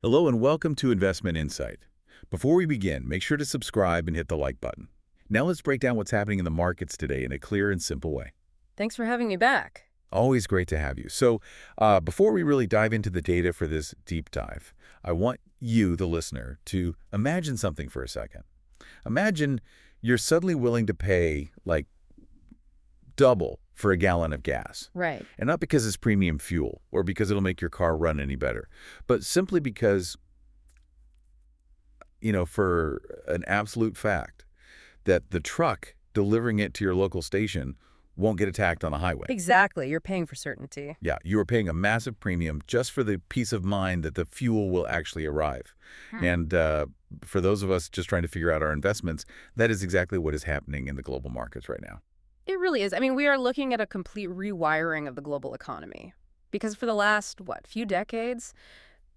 Hello and welcome to Investment Insight. Before we begin, make sure to subscribe and hit the like button. Now let's break down what's happening in the markets today in a clear and simple way. Thanks for having me back. Always great to have you. So before we really dive into the data for this deep dive, I want you, the listener, to imagine something for a second. Imagine you're suddenly willing to pay like double for a gallon of gas. Right. And not because it's premium fuel or because it'll make your car run any better, but simply because, for an absolute fact that the truck delivering it to your local station won't get attacked on the highway. Exactly. You're paying for certainty. Yeah, you are paying a massive premium just for the peace of mind that the fuel will actually arrive. And for those of us just trying to figure out our investments, that is exactly what is happening in the global markets right now. It really is. I mean, we are looking at a complete rewiring of the global economy. Because for the last, few decades,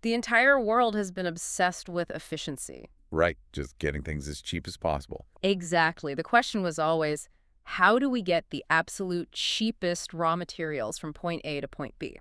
the entire world has been obsessed with efficiency. Right, just getting things as cheap as possible. Exactly. The question was always, how do we get the absolute cheapest raw materials from point A to point B?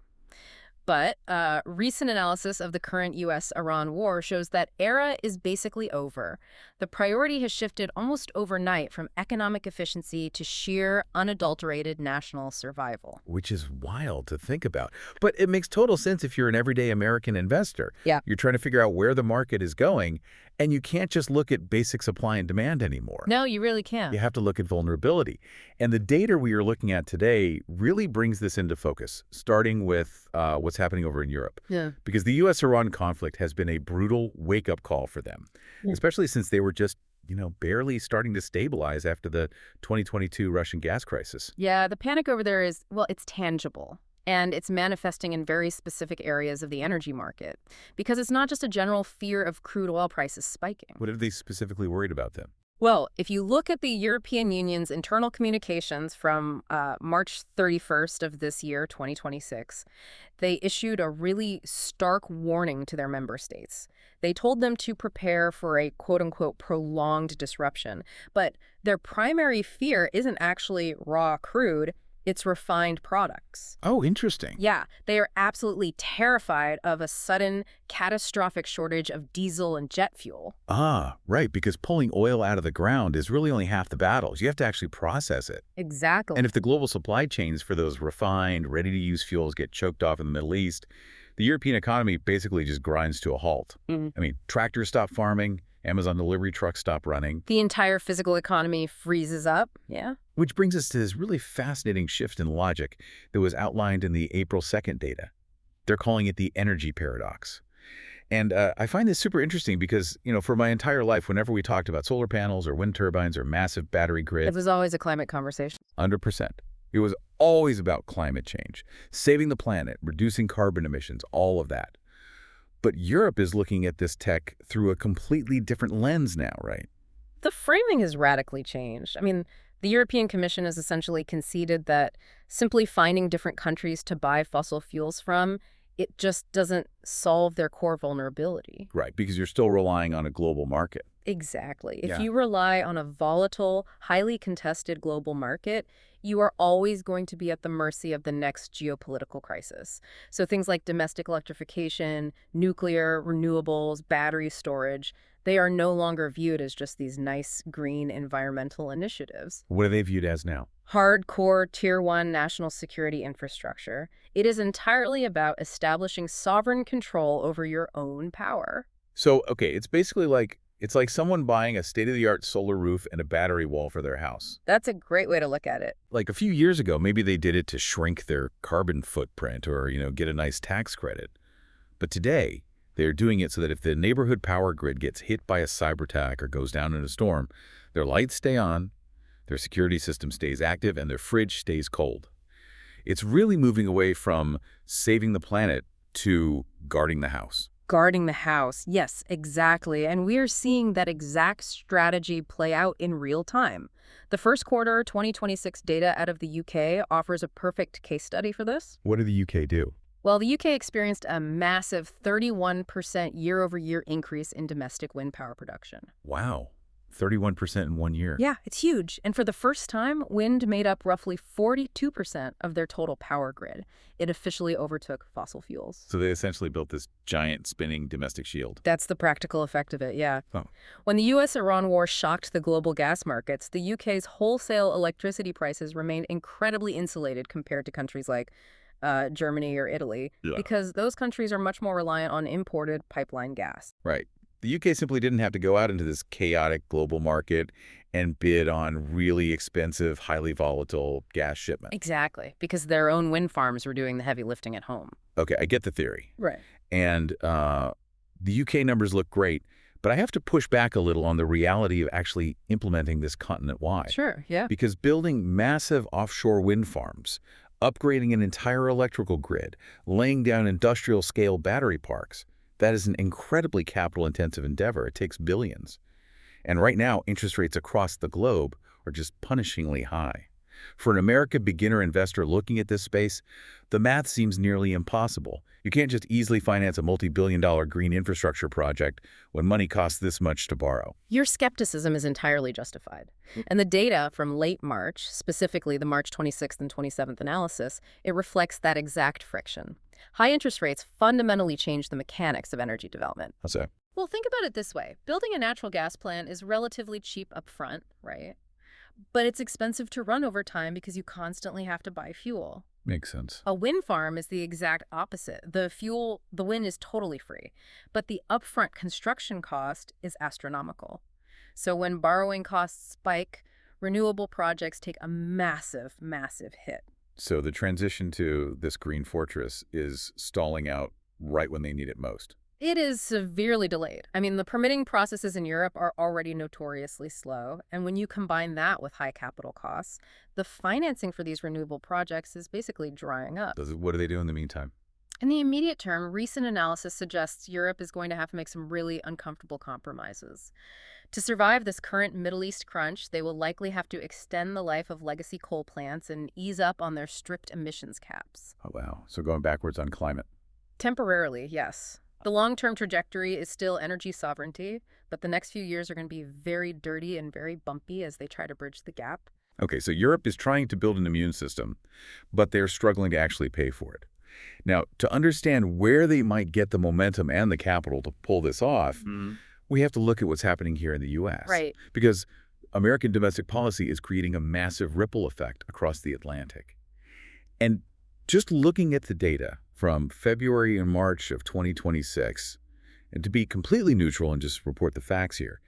But recent analysis of the current U.S.-Iran war shows that era is basically over. The priority has shifted almost overnight from economic efficiency to sheer, unadulterated national survival. Which is wild to think about. But it makes total sense if you're an everyday American investor. Yeah. You're trying to figure out where the market is going, and you can't just look at basic supply and demand anymore. No, you really can't. You have to look at vulnerability. And the data we are looking at today really brings this into focus, starting with what's happening over in Europe. Yeah. Because the U.S.-Iran conflict has been a brutal wake-up call for them, especially since they were just, barely starting to stabilize after the 2022 Russian gas crisis. Yeah, the panic over there is, it's tangible. And it's manifesting in very specific areas of the energy market. Because it's not just a general fear of crude oil prices spiking. What are they specifically worried about then? Well, if you look at the European Union's internal communications from March 31st of this year, 2026, they issued a really stark warning to their member states. They told them to prepare for a quote-unquote prolonged disruption. But their primary fear isn't actually raw crude. It's refined products. Oh, interesting. Yeah, they are absolutely terrified of a sudden, catastrophic shortage of diesel and jet fuel. Ah, right, because pulling oil out of the ground is really only half the battles. You have to actually process it. Exactly. And if the global supply chains for those refined, ready-to-use fuels get choked off in the Middle East, the European economy basically just grinds to a halt. I mean, tractors stop farming, Amazon delivery trucks stop running. The entire physical economy freezes up, yeah? Which brings us to this really fascinating shift in logic that was outlined in the April 2nd data. They're calling it the energy paradox. And I find this super interesting because, for my entire life, whenever we talked about solar panels or wind turbines or massive battery grids, It was always a climate conversation. 100%. It was always about climate change, saving the planet, reducing carbon emissions, all of that. But Europe is looking at this tech through a completely different lens now, right? The framing has radically changed. I mean, the European Commission has essentially conceded that simply finding different countries to buy fossil fuels from, it just doesn't solve their core vulnerability. Right, because you're still relying on a global market. Exactly. If Yeah. you rely on a volatile, highly contested global market, you are always going to be at the mercy of the next geopolitical crisis. So things like domestic electrification, nuclear, renewables, battery storage, they are no longer viewed as just these nice green environmental initiatives. What are they viewed as now? Hardcore Tier 1 national security infrastructure. It is entirely about establishing sovereign control over your own power. So, okay, it's like someone buying a state-of-the-art solar roof and a battery wall for their house. That's a great way to look at it. Like a few years ago, maybe they did it to shrink their carbon footprint or, get a nice tax credit. But today, they're doing it so that if the neighborhood power grid gets hit by a cyber attack or goes down in a storm, their lights stay on, their security system stays active, and their fridge stays cold. It's really moving away from saving the planet to guarding the house. Guarding the house. Yes, exactly. And we are seeing that exact strategy play out in real time. The first quarter 2026 data out of the UK offers a perfect case study for this. What did the UK do? Well, the UK experienced a massive 31% year-over-year increase in domestic wind power production. Wow. 31% in 1 year. Yeah, it's huge. And for the first time, wind made up roughly 42% of their total power grid. It officially overtook fossil fuels. So they essentially built this giant spinning domestic shield. That's the practical effect of it, yeah. Oh. When the U.S.-Iran war shocked the global gas markets, the U.K.'s wholesale electricity prices remained incredibly insulated compared to countries like Germany or Italy, because those countries are much more reliant on imported pipeline gas. Right. The UK simply didn't have to go out into this chaotic global market and bid on really expensive, highly volatile gas shipments. Exactly, because their own wind farms were doing the heavy lifting at home. Okay, I get the theory. Right. And the UK numbers look great, but I have to push back a little on the reality of actually implementing this continent-wide. Sure, yeah. Because building massive offshore wind farms, upgrading an entire electrical grid, laying down industrial-scale battery parks, that is an incredibly capital-intensive endeavor. It takes billions. And right now, interest rates across the globe are just punishingly high. For an American beginner investor looking at this space, the math seems nearly impossible. You can't just easily finance a multi-billion-dollar green infrastructure project when money costs this much to borrow. Your skepticism is entirely justified. And the data from late March, specifically the March 26th and 27th analysis, it reflects that exact friction. High interest rates fundamentally change the mechanics of energy development. How's that? Well, think about it this way. Building a natural gas plant is relatively cheap up front, right? But it's expensive to run over time because you constantly have to buy fuel. Makes sense. A wind farm is the exact opposite. The wind is totally free, but the upfront construction cost is astronomical. So when borrowing costs spike, renewable projects take a massive, massive hit. So the transition to this green fortress is stalling out right when they need it most. It is severely delayed. I mean, the permitting processes in Europe are already notoriously slow, and when you combine that with high capital costs, the financing for these renewable projects is basically drying up. What do they do in the meantime? In the immediate term, recent analysis suggests Europe is going to have to make some really uncomfortable compromises. To survive this current Middle East crunch, they will likely have to extend the life of legacy coal plants and ease up on their strict emissions caps. Oh, wow. So going backwards on climate. Temporarily, yes. The long-term trajectory is still energy sovereignty, but the next few years are going to be very dirty and very bumpy as they try to bridge the gap. Okay, so Europe is trying to build an immune system, but they're struggling to actually pay for it. Now, to understand where they might get the momentum and the capital to pull this off, we have to look at what's happening here in the U.S. Right. Because American domestic policy is creating a massive ripple effect across the Atlantic. And just looking at the data from February and March of 2026, and to be completely neutral and just report the facts here,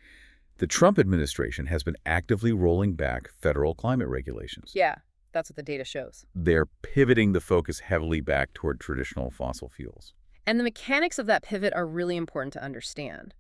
the Trump administration has been actively rolling back federal climate regulations. Yeah, that's what the data shows. They're pivoting the focus heavily back toward traditional fossil fuels. And the mechanics of that pivot are really important to understand.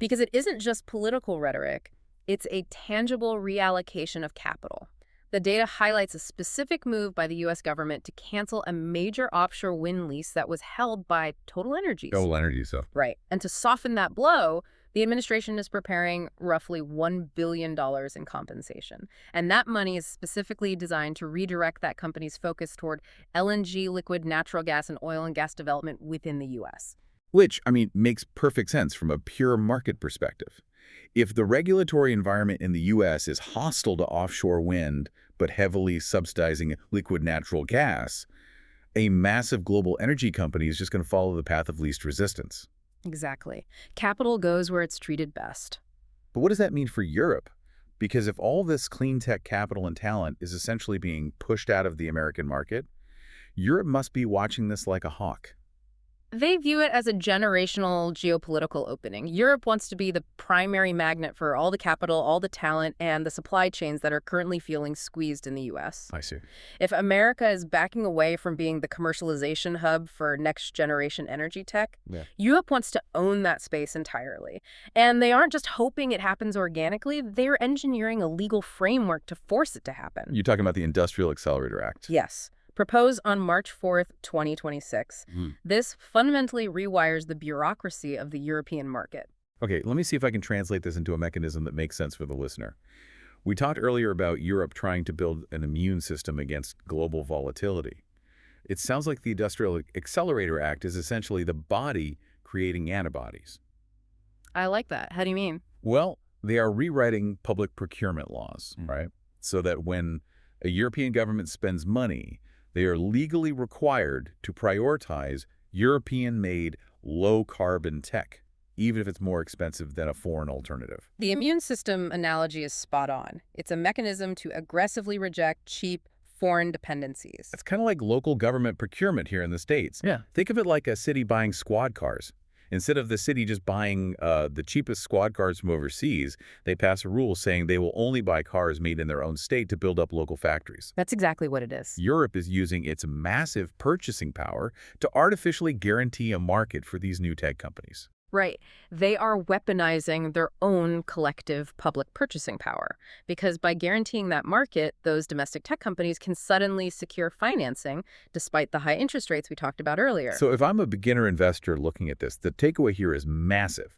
Because it isn't just political rhetoric, it's a tangible reallocation of capital. The data highlights a specific move by the U.S. government to cancel a major offshore wind lease that was held by Total Energies. Total Energy, so. Right. And to soften that blow, the administration is preparing roughly $1 billion in compensation. And that money is specifically designed to redirect that company's focus toward LNG, liquid natural gas, and oil and gas development within the U.S. Which, I mean, makes perfect sense from a pure market perspective. If the regulatory environment in the U.S. is hostile to offshore wind, but heavily subsidizing liquid natural gas, a massive global energy company is just going to follow the path of least resistance. Exactly. Capital goes where it's treated best. But what does that mean for Europe? Because if all this clean tech capital and talent is essentially being pushed out of the American market, Europe must be watching this like a hawk. They view it as a generational geopolitical opening. Europe wants to be the primary magnet for all the capital, all the talent, and the supply chains that are currently feeling squeezed in the U.S. I see. If America is backing away from being the commercialization hub for next-generation energy tech, Europe wants to own that space entirely. And they aren't just hoping it happens organically, they're engineering a legal framework to force it to happen. You're talking about the Industrial Accelerator Act. Yes. Proposed on March 4th, 2026. This fundamentally rewires the bureaucracy of the European market. Okay, let me see if I can translate this into a mechanism that makes sense for the listener. We talked earlier about Europe trying to build an immune system against global volatility. It sounds like the Industrial Accelerator Act is essentially the body creating antibodies. I like that. How do you mean? Well, They are rewriting public procurement laws, right? So that when a European government spends money, they are legally required to prioritize European-made low-carbon tech, even if it's more expensive than a foreign alternative. The immune system analogy is spot on. It's a mechanism to aggressively reject cheap foreign dependencies. It's kind of like local government procurement here in the States. Yeah. Think of it like a city buying squad cars. Instead of the city just buying the cheapest squad cars from overseas, they pass a rule saying they will only buy cars made in their own state to build up local factories. That's exactly what it is. Europe is using its massive purchasing power to artificially guarantee a market for these new tech companies. Right. They are weaponizing their own collective public purchasing power because by guaranteeing that market, those domestic tech companies can suddenly secure financing despite the high interest rates we talked about earlier. So if I'm a beginner investor looking at this, the takeaway here is massive.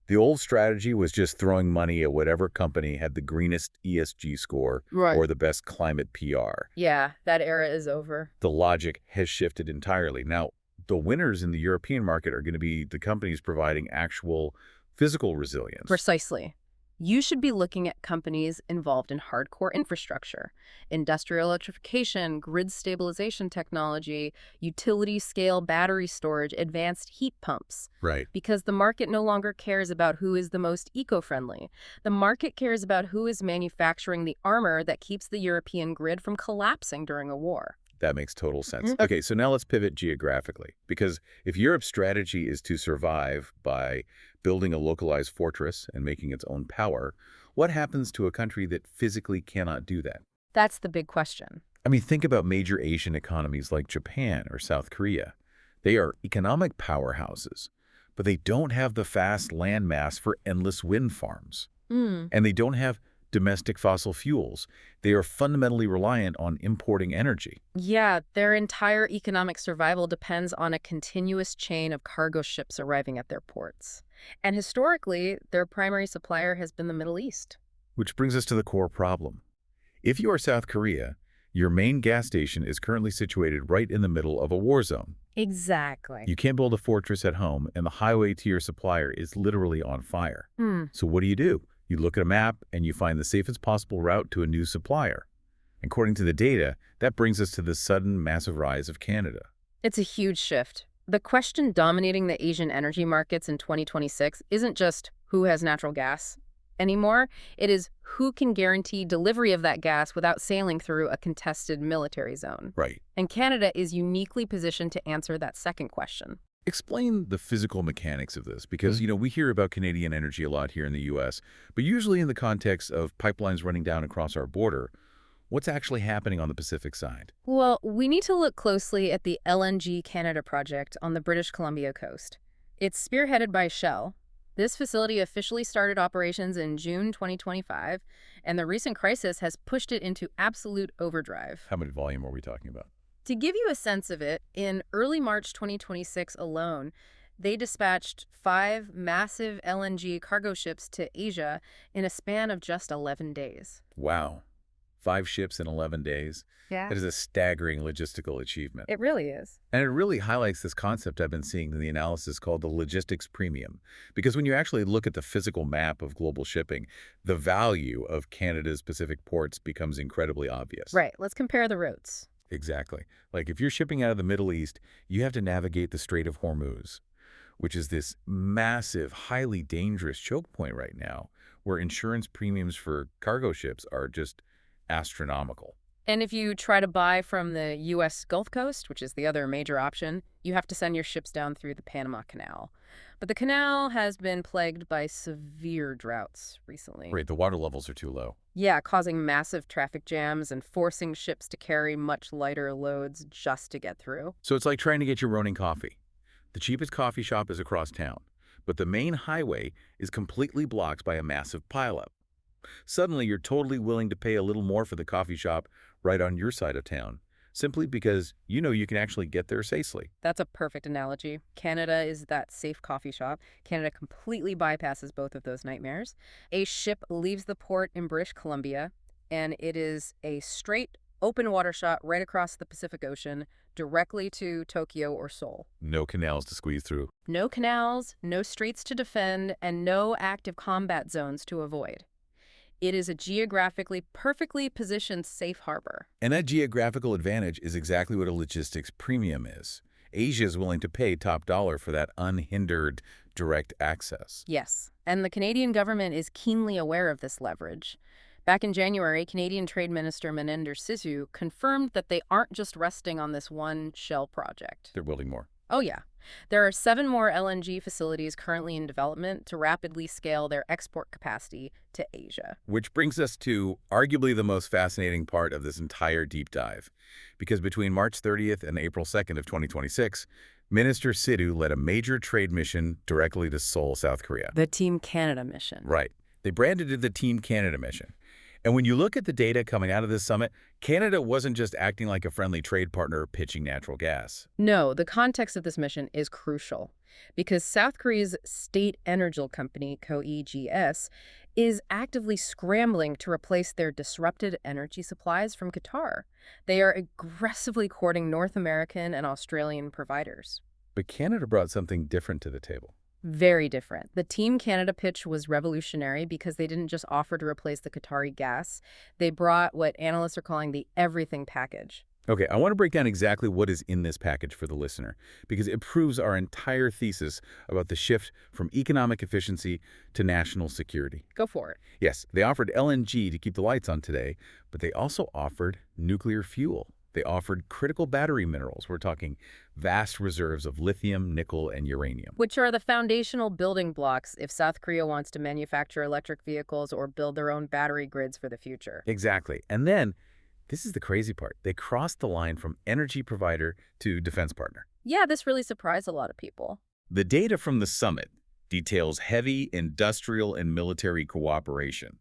The old strategy was just throwing money at whatever company had the greenest ESG score or the best climate PR. Yeah, that era is over. The logic has shifted entirely. Now, the winners in the European market are going to be the companies providing actual physical resilience. Precisely. You should be looking at companies involved in hardcore infrastructure, industrial electrification, grid stabilization technology, utility-scale battery storage, advanced heat pumps. Right. Because the market no longer cares about who is the most eco-friendly. The market cares about who is manufacturing the armor that keeps the European grid from collapsing during a war. That makes total sense. Okay, so now let's pivot geographically. Because if Europe's strategy is to survive by building a localized fortress and making its own power, what happens to a country that physically cannot do that? That's the big question. I mean, think about major Asian economies like Japan or South Korea. They are economic powerhouses, but they don't have the vast landmass for endless wind farms. And they don't have domestic fossil fuels. They are fundamentally reliant on importing energy. Yeah, their entire economic survival depends on a continuous chain of cargo ships arriving at their ports. And historically, their primary supplier has been the Middle East. Which brings us to the core problem. If you are South Korea, your main gas station is currently situated right in the middle of a war zone. Exactly. You can't build a fortress at home, and the highway to your supplier is literally on fire. So what do? You look at a map and you find the safest possible route to a new supplier. According to the data, that brings us to the sudden massive rise of Canada. It's a huge shift. The question dominating the Asian energy markets in 2026 isn't just who has natural gas anymore. It is who can guarantee delivery of that gas without sailing through a contested military zone. Right. And Canada is uniquely positioned to answer that second question. Explain the physical mechanics of this, because, we hear about Canadian energy a lot here in the U.S., but usually in the context of pipelines running down across our border. What's actually happening on the Pacific side? Well, we need to look closely at the LNG Canada project on the British Columbia coast. It's spearheaded by Shell. This facility officially started operations in June 2025, and the recent crisis has pushed it into absolute overdrive. How much volume are we talking about? To give you a sense of it, in early March 2026 alone, they dispatched 5 massive LNG cargo ships to Asia in a span of just 11 days. Wow. 5 ships in 11 days. Yeah. That is a staggering logistical achievement. It really is. And it really highlights this concept I've been seeing in the analysis called the logistics premium. Because when you actually look at the physical map of global shipping, the value of Canada's Pacific ports becomes incredibly obvious. Right. Let's compare the routes. Exactly. Like if you're shipping out of the Middle East, you have to navigate the Strait of Hormuz, which is this massive, highly dangerous choke point right now, where insurance premiums for cargo ships are just astronomical. And if you try to buy from the U.S. Gulf Coast, which is the other major option, you have to send your ships down through the Panama Canal. But the canal has been plagued by severe droughts recently. Right, the water levels are too low. Yeah, causing massive traffic jams and forcing ships to carry much lighter loads just to get through. So it's like trying to get your morning coffee. The cheapest coffee shop is across town, but the main highway is completely blocked by a massive pileup. Suddenly, you're totally willing to pay a little more for the coffee shop right on your side of town, simply because you can actually get there safely. That's a perfect analogy. Canada is that safe coffee shop. Canada completely bypasses both of those nightmares. A ship leaves the port in British Columbia, and it is a straight open water shot right across the Pacific Ocean, directly to Tokyo or Seoul. No canals to squeeze through. No canals, no streets to defend, and no active combat zones to avoid. It is a geographically perfectly positioned safe harbor. And that geographical advantage is exactly what a logistics premium is. Asia is willing to pay top dollar for that unhindered direct access. Yes, and the Canadian government is keenly aware of this leverage. Back in January, Canadian Trade Minister Meninder Sisulu confirmed that they aren't just resting on this one Shell project. They're building more. Oh yeah. There are 7 more LNG facilities currently in development to rapidly scale their export capacity to Asia. Which brings us to arguably the most fascinating part of this entire deep dive. Because between March 30th and April 2nd of 2026, Minister Sisulu led a major trade mission directly to Seoul, South Korea. The Team Canada mission. Right. They branded it the Team Canada mission. And when you look at the data coming out of this summit, Canada wasn't just acting like a friendly trade partner pitching natural gas. No, the context of this mission is crucial because South Korea's state energy company, KOEGS, is actively scrambling to replace their disrupted energy supplies from Qatar. They are aggressively courting North American and Australian providers. But Canada brought something different to the table. Very different. The Team Canada pitch was revolutionary because they didn't just offer to replace the Qatari gas. They brought what analysts are calling the everything package. Okay, I want to break down exactly what is in this package for the listener, because it proves our entire thesis about the shift from economic efficiency to national security. Go for it. Yes, they offered LNG to keep the lights on today, but they also offered nuclear fuel. They offered critical battery minerals. We're talking vast reserves of lithium, nickel, and uranium. Which are the foundational building blocks if South Korea wants to manufacture electric vehicles or build their own battery grids for the future. Exactly. And then, this is the crazy part. They crossed the line from energy provider to defense partner. Yeah, this really surprised a lot of people. The data from the summit details heavy industrial and military cooperation.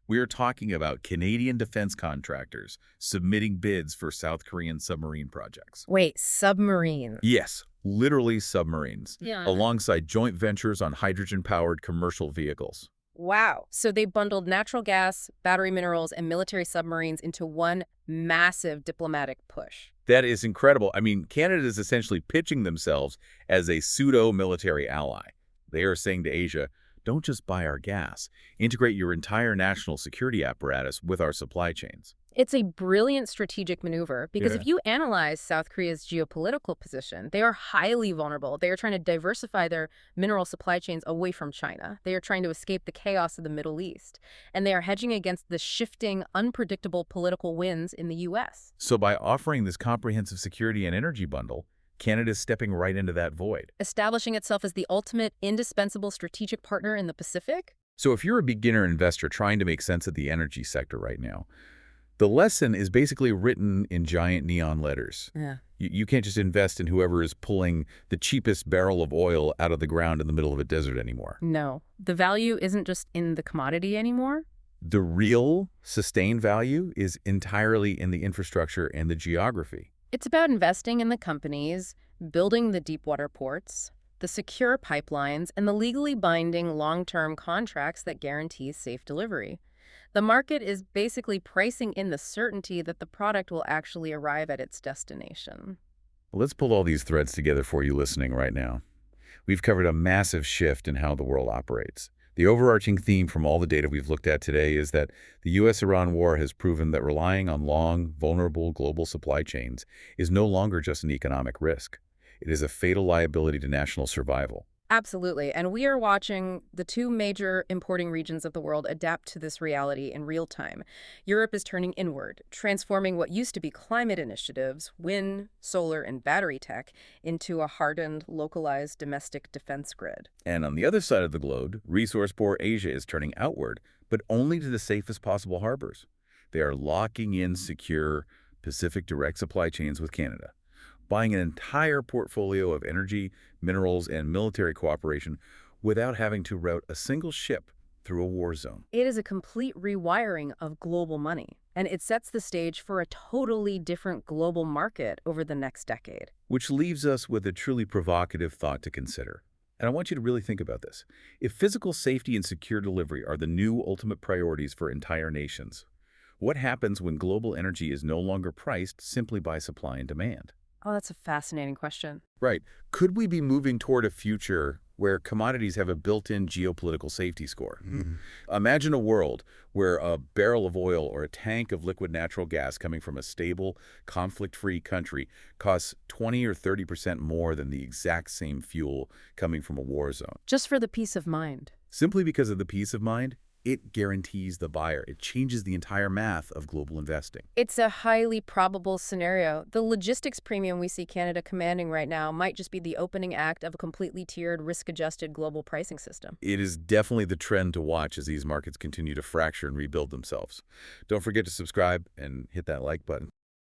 We are talking about Canadian defense contractors submitting bids for South Korean submarine projects. Wait, submarine? Yes, literally submarines, Yeah. alongside joint ventures on hydrogen-powered commercial vehicles. Wow. So they bundled natural gas, battery minerals, and military submarines into one massive diplomatic push. That is incredible. I mean, Canada is essentially pitching themselves as a pseudo-military ally. They are saying to Asia, don't just buy our gas. Integrate your entire national security apparatus with our supply chains. It's a brilliant strategic maneuver because Yeah. if you analyze South Korea's geopolitical position, they are highly vulnerable. They are trying to diversify their mineral supply chains away from China. They are trying to escape the chaos of the Middle East. And they are hedging against the shifting, unpredictable political winds in the U.S. So by offering this comprehensive security and energy bundle, Canada is stepping right into that void. Establishing itself as the ultimate, indispensable strategic partner in the Pacific? So if you're a beginner investor trying to make sense of the energy sector right now, the lesson is basically written in giant neon letters. Yeah. You can't just invest in whoever is pulling the cheapest barrel of oil out of the ground in the middle of a desert anymore. No. The value isn't just in the commodity anymore. The real sustained value is entirely in the infrastructure and the geography. It's about investing in the companies, building the deep water ports, the secure pipelines, and the legally binding long-term contracts that guarantee safe delivery. The market is basically pricing in the certainty that the product will actually arrive at its destination. Well, let's pull all these threads together for you listening right now. We've covered a massive shift in how the world operates. The overarching theme from all the data we've looked at today is that the U.S.-Iran war has proven that relying on long, vulnerable global supply chains is no longer just an economic risk. It is a fatal liability to national survival. Absolutely. And we are watching the 2 major importing regions of the world adapt to this reality in real time. Europe is turning inward, transforming what used to be climate initiatives, wind, solar, and battery tech, into a hardened, localized domestic defense grid. And on the other side of the globe, resource-poor Asia is turning outward, but only to the safest possible harbors. They are locking in secure Pacific direct supply chains with Canada, buying an entire portfolio of energy, minerals, and military cooperation without having to route a single ship through a war zone. It is a complete rewiring of global money, and it sets the stage for a totally different global market over the next decade. Which leaves us with a truly provocative thought to consider. And I want you to really think about this. If physical safety and secure delivery are the new ultimate priorities for entire nations, What happens when global energy is no longer priced simply by supply and demand? Oh, that's a fascinating question. Right. Could we be moving toward a future where commodities have a built-in geopolitical safety score? Imagine a world where a barrel of oil or a tank of liquid natural gas coming from a stable, conflict-free country costs 20 or 30% more than the exact same fuel coming from a war zone. Just for the peace of mind. Simply because of the peace of mind, it guarantees the buyer. It changes the entire math of global investing. It's a highly probable scenario. The logistics premium we see Canada commanding right now might just be the opening act of a completely tiered, risk-adjusted global pricing system. It is definitely the trend to watch as these markets continue to fracture and rebuild themselves. Don't forget to subscribe and hit that like button.